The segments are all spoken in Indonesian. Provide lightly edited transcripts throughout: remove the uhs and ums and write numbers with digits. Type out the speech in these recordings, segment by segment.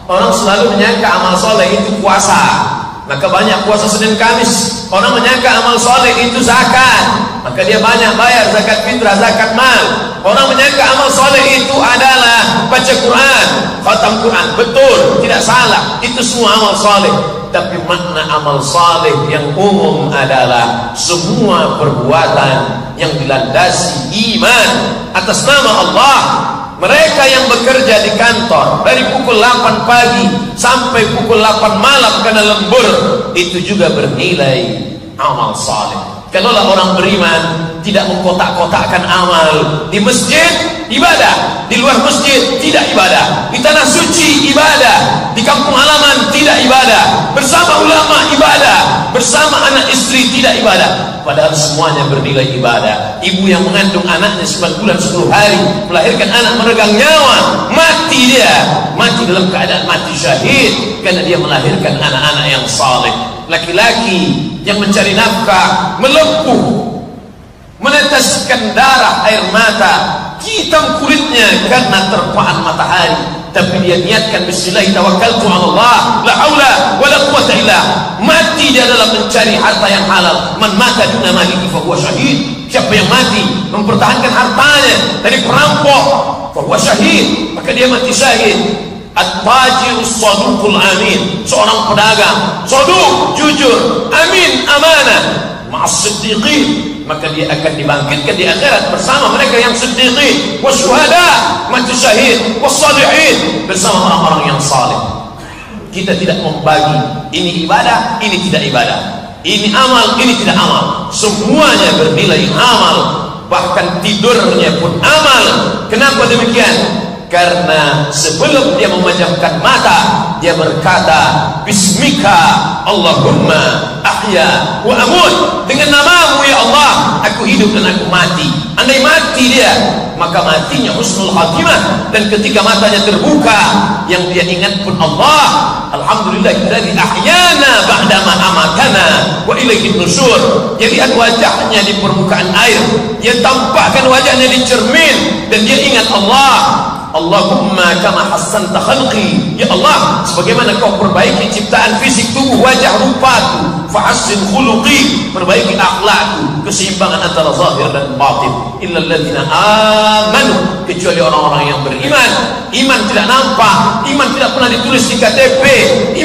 Orang selalu menyangka amal soleh itu puasa, maka banyak puasa Senin Kamis. Orang menyangka amal soleh itu zakat, maka dia banyak bayar zakat fitrah, zakat mal. Orang menyangka amal soleh itu adalah baca Quran, khatam Quran. Betul, tidak salah, itu semua amal soleh. Tapi makna amal soleh yang umum adalah semua perbuatan yang dilandasi iman atas nama Allah. Mereka yang bekerja di kantor dari pukul 8 pagi sampai pukul 8 malam karena lembur, itu juga bernilai amal saleh. Kalaulah orang beriman tidak mengkotak-kotakkan amal, di masjid ibadah, di luar masjid tidak ibadah, di tanah suci ibadah, di kampung halaman tidak ibadah, bersama ulama ibadah, bersama anak istri tidak ibadah, padahal semuanya bernilai ibadah. Ibu yang mengandung anaknya 9 bulan 10 hari, melahirkan anak meregang nyawa, mati dia, mati dalam keadaan mati syahid, karena dia melahirkan anak-anak yang saleh. Laki-laki yang mencari nafkah melepuh, meneteskan darah air mata, hitam kulitnya karena terpaan matahari, tapi dia niatkan bismillah tawakkaltu 'ala Allah la haula wala quwwata illa, mati dia dalam mencari harta yang halal. Man mata duna malihi fa huwa syahid. Siapa yang mati mempertahankan hartanya dari perampok, fa huwa syahid, maka dia mati syahid. At-tajirus saduqul amin, seorang pedagang saduq, jujur, amin, amanah, ma'as siddiqin, maka dia akan dibangkitkan di akhirat bersama mereka yang siddiqin, wasyuhada, mati syahid, wassalihin, bersama orang-orang yang saleh. Kita tidak membagi ini ibadah, ini tidak ibadah, ini amal, ini tidak amal. Semuanya bernilai amal, bahkan tidurnya pun amal. Kenapa demikian? Karena sebelum dia memejamkan mata, dia berkata, Bismika Allahumma ahya wa amut, dengan namamu ya Allah aku hidup dan aku mati. Andai mati dia, maka matinya husnul khatimah. Dan ketika matanya terbuka, yang dia ingat pun Allah, alhamdulillahilladzi ahyana ba'dama amatana wa ilaihin nusyur. Dia lihat wajahnya di permukaan air, dia tampakkan wajahnya di cermin, dan dia ingat Allah. Allahumma kama hassanta khalqi, ya Allah sebagaimana kau perbaiki ciptaan fisik tubuh, wajah rupaku, fahassin khuluqi, perbaiki akhlakku, keseimbangan antara zahir dan batin. Illal ladzina amanu, kecuali orang-orang yang beriman. Iman tidak nampak, iman tidak pernah ditulis di KTP,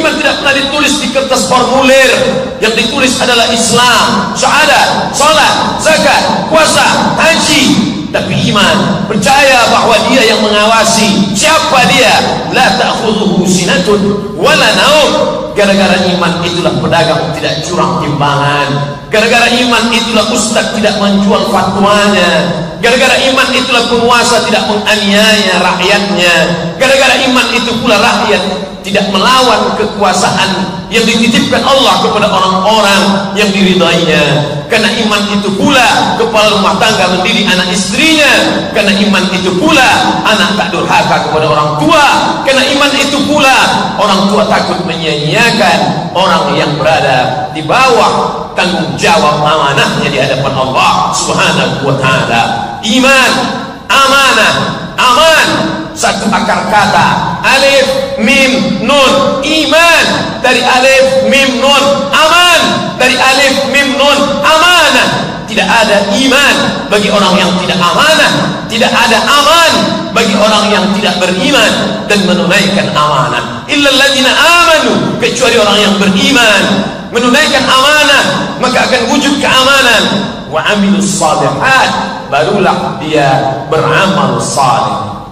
iman tidak pernah ditulis di kertas formulir. Yang ditulis adalah Islam, syahadat, salat, zakat, puasa, haji. Tapi iman, percaya bahwa dia yang mengawasi. Siapa dia? La ta'khudhuhu sinatun wala naum. Gara-gara iman itulah pedagang tidak curang timbangan. Gara-gara iman itulah ustaz tidak menjual fatwanya. Gara-gara iman itulah penguasa tidak menganiaya rakyatnya. Gara-gara iman itu pula rakyat tidak melawan kekuasaan yang dititipkan Allah kepada orang-orang yang diridainya. Karena iman itu pula kepala rumah tangga mendidik anak istrinya. Karena iman itu pula anak tak durhaka kepada orang tua. Karena iman itu pula orang tua takut menyia-nyiakan orang yang berada di bawah tanggung jawab amanahnya di hadapan Allah Subhanahu wa ta'ala. Iman, amanah, aman, satu akar kata, alif mim nun. Iman dari alif mim nun, aman dari alif mim nun, amanah. Tidak ada iman bagi orang yang tidak amanah, tidak ada aman bagi orang yang tidak beriman dan menunaikan amanah. Illal ladzina amanu, kecuali orang yang beriman menunaikan amanah, maka akan wujud keamanan. Wa amilus shalihat, barulah dia beramal saleh.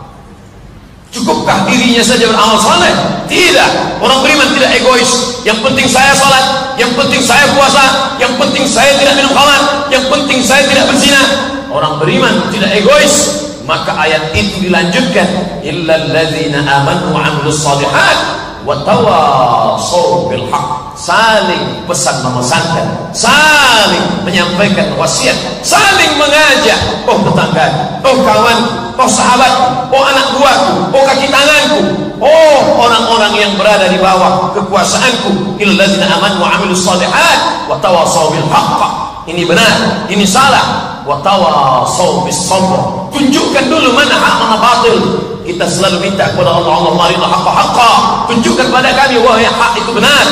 Cukupkah dirinya saja beramal saleh? Tidak. Orang beriman tidak egois. Yang penting saya salat, yang penting saya puasa, yang penting saya tidak minum khamar, yang penting saya tidak berzina. Orang beriman tidak egois. Maka ayat itu dilanjutkan, illal ladzina amanu wa 'amilus shalihat wa tawassaw bil haqq. Saling pesan memesankan, saling menyampaikan wasiat, saling mengajak. Oh tetangga, oh kawan, oh sahabat, oh anak buahku, oh kaki tanganku, oh orang-orang yang berada di bawah kekuasaanku. Illal ladzina amanu wa 'amilus shalihat wa tawassaw bil haqq. Ini benar, ini salah. wa tawasaw bis sabr. Tunjukkan dulu mana hak mana batil. Kita selalu minta kepada Allah, Allahumma arina haqqa haqqa, tunjukkan pada kami wahai hak itu benar,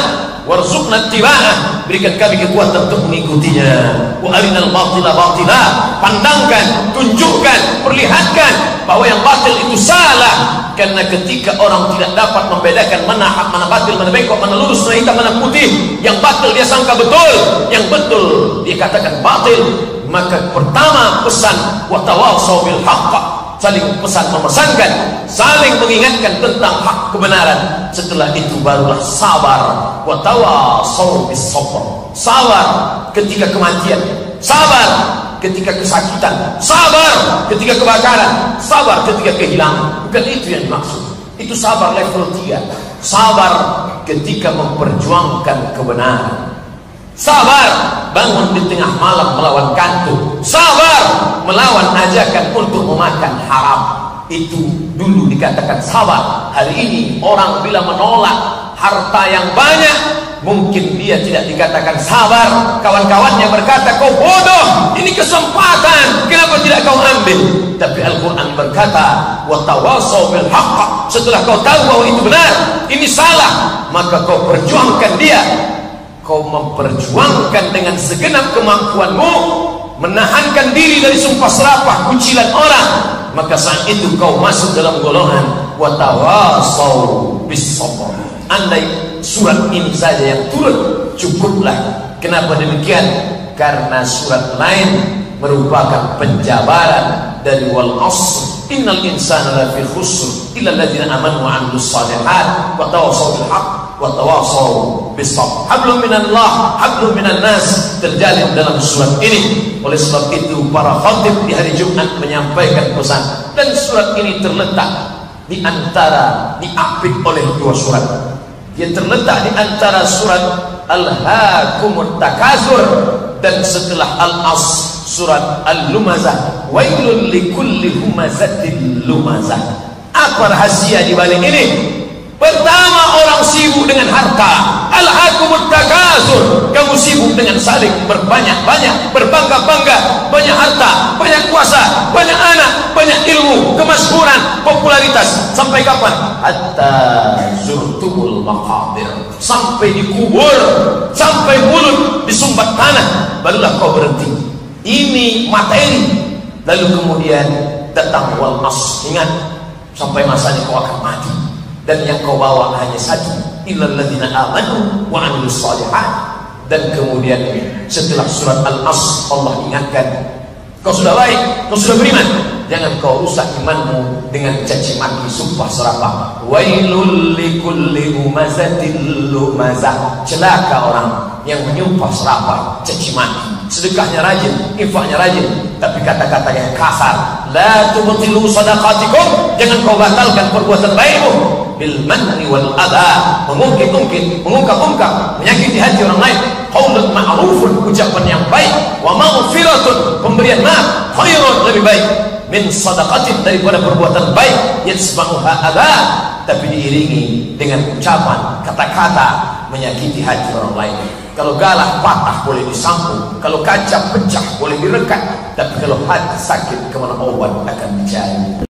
warzuqna ittiba'ah, berikan kami kekuatan untuk mengikutinya, wa arinal batila batila, pandangkan, tunjukkan, perlihatkan bahwa yang batil itu salah. Karena ketika orang tidak dapat membedakan mana hak mana batil, mana bengkok, mana lurus, mana hitam, mana putih, yang batil dia sangka betul, yang betul dia katakan batil, maka pertama pesan wa tawasaw bil haqq, saling pesan memesankan, saling mengingatkan tentang hak kebenaran. Setelah itu barulah sabar, wa tawasaw bis sabr, sabar ketika kematian, sabar ketika kesakitan, sabar ketika kebakaran, sabar ketika kehilangan. Bukan itu yang dimaksud. Itu sabar level 3. Sabar ketika memperjuangkan kebenaran, sabar bangun di tengah malam melawan kantuk, sabar melawan ajakan untuk memakan haram. Itu dulu dikatakan sabar. Hari ini orang bila menolak harta yang banyak, mungkin dia tidak dikatakan sabar. Kawan-kawannya berkata, kau bodoh, ini kesempatan, kenapa tidak kau ambil? Tapi Al-Quran berkata, wa tawasaw bil haqq, setelah kau tahu bahwa itu benar, ini salah, maka kau perjuangkan dia. Kau memperjuangkan dengan segenap kemampuanmu, menahankan diri dari sumpah serapah, kucilan orang, maka saat itu kau masuk dalam golongan wa tawasaw bis sabr. Andai surat ini saja yang turun, cukuplah. Kenapa demikian? Karena surat lain merupakan penjabaran dari wal asr, innal insana lafi khusr illa alladziina amanu wa 'amilus shalihat wa tawassaw bil haqq wa tawassaw bis sabr. Hablum minallah, hablum minan nas terjalin dalam surat ini. Oleh sebab itu para khatib di hari Jumat menyampaikan pesan, dan surat ini terletak di antara, diapit oleh dua surat. Dia terletak di antara surat Al-Hakumut Takasur dan setelah Al-Asr surat Al-Lumazah, wailul likulli humazatil lumazah. Apa rahasia di balik ini? Pertama, orang sibuk dengan harta. Al-Hakumut Takasur, kamu sibuk dengan saling berbanyak-banyak, berbangga-bangga, banyak harta, banyak kuasa, banyak anak, banyak ilmu, kemasyhuran, popularitas. Sampai kapan? Hatta zurtumul maqabir, sampai dikubur, sampai mulut disumbat tanah, barulah kau berhenti. Ini materi. Lalu kemudian datang wal asr, ingat, sampai masanya kau akan mati, dan yang kau bawa hanya satu, illal ladzina amanu wa 'amilus shalihat. Dan kemudian setelah surat Al-Asr Allah ingatkan, kau sudah baik, kau sudah beriman, jangan kau rusak imanmu dengan caci maki, sumpah serapah. Wailul likulli humazatil lumazah, celaka orang yang menyumpah serapah, caci maki, sedekahnya rajin, infaknya rajin, tapi kata-kata yang kasar. La tubtilu sadaqatikum, jangan kau batalkan perbuatan baikmu bil manni wal adha, mengungkit-ungkit, mengungkap-ungkap, menyakiti hati orang lain. Qaulun ma'rufun, ucapan yang baik, wa maghfiratun, pemberian maaf, khairun, lebih baik, min sadaqatin, daripada perbuatan baik, yatsma'uha adha, tapi diiringi dengan ucapan, kata-kata menyakiti hati orang lain. Kalau galah patah boleh disambung, kalau kaca pecah boleh direkat, tapi kalau hati sakit, kemana obat akan dicari?